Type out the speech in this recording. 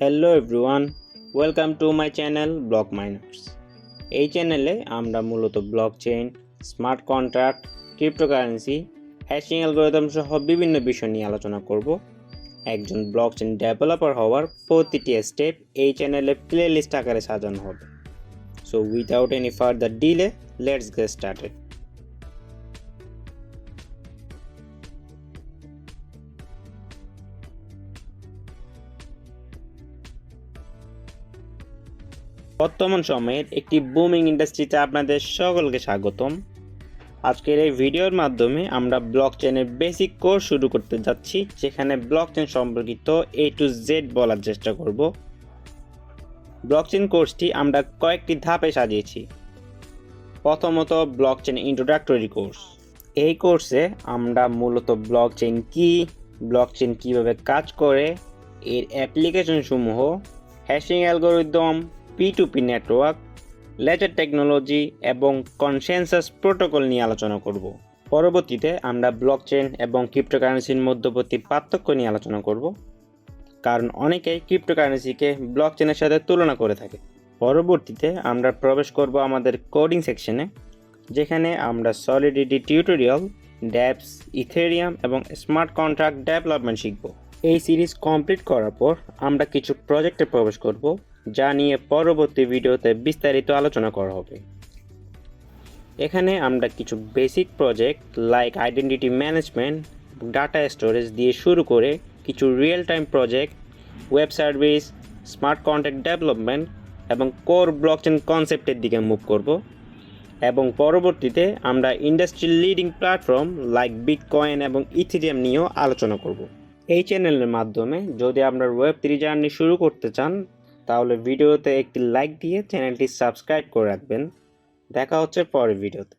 Hello everyone, welcome to my channel Block Miners. এই চ্যানেলে আমরা মূলত blockchain, smart contract, cryptocurrency, hashing algorithm সহ বিভিন্ন বিষয় নিয়ে আলোচনা করব। একজন ব্লকচেইন ডেভেলপার হওয়ার প্রতিটি স্টেপ এই চ্যানেলে প্লেলিস্ট আকারে সাজানো হবে। So without any further delay, let's get started. বর্তমান সময়ের একটি বুমিং ইন্ডাস্ট্রিতে আপনাদের সকলকে স্বাগতম। আজকের এই ভিডিওর মাধ্যমে আমরা ব্লকচেইনের বেসিক কোর্স শুরু করতে যাচ্ছি, যেখানে ব্লকচেইন সম্পর্কিত A to Z বলার চেষ্টা করব। ব্লকচেইন কোর্সটি আমরা কয়েকটি ধাপে সাজিয়েছি। প্রথমত ব্লকচেইন ইন্ট্রোডাক্টরি কোর্স। এই কোর্সে আমরা মূলত ব্লকচেইন কি, ব্লকচেইন কিভাবে কাজ করে, এর অ্যাপ্লিকেশন সমূহ, hashing algorithm, P2P network, ledger technology এবং কনসেনসাস প্রোটোকল নিয়ে আলোচনা করব। পরবর্তীতে আমরা ব্লকচেইন এবং ক্রিপ্টোকারেন্সির মধ্যবর্তী পার্থক্য নিয়ে আলোচনা করব, কারণ অনেকেই ক্রিপ্টোকারেন্সিকে ব্লকচেইনের সাথে তুলনা করে থাকে। পরবর্তীতে আমরা প্রবেশ করব আমাদের কোডিং সেকশনে, যেখানে আমরা সলিডিটি টিউটোরিয়াল, DAPPS, ইথেরিয়াম এবং স্মার্ট কন্ট্রাক্ট ডেভেলপমেন্ট শিখব। এই সিরিজ কমপ্লিট করার পর আমরা কিছু প্রজেক্টে প্রবেশ করব, যা নিয়ে পরবর্তী ভিডিওতে বিস্তারিত আলোচনা করা হবে। এখানে আমরা কিছু basic project like identity management, data storage দিয়ে শুরু করে কিছু real time project, web service, smart contract development এবং কোর ব্লকচেইন কনসেপ্টের দিকে মুভ করব, এবং পরবর্তীতে আমরা industry leading platform like bitcoin এবং ইথেরিয়াম নিয়েও আলোচনা করব। এই চ্যানেলের মাধ্যমে যদি আপনার ওয়েব3 জার্নি শুরু করতে চান, তাহলে ভিডিওতে একটি লাইক দিয়ে চ্যানেলটি সাবস্ক্রাইব করে রাখবেন। দেখা হচ্ছে পরের ভিডিওতে।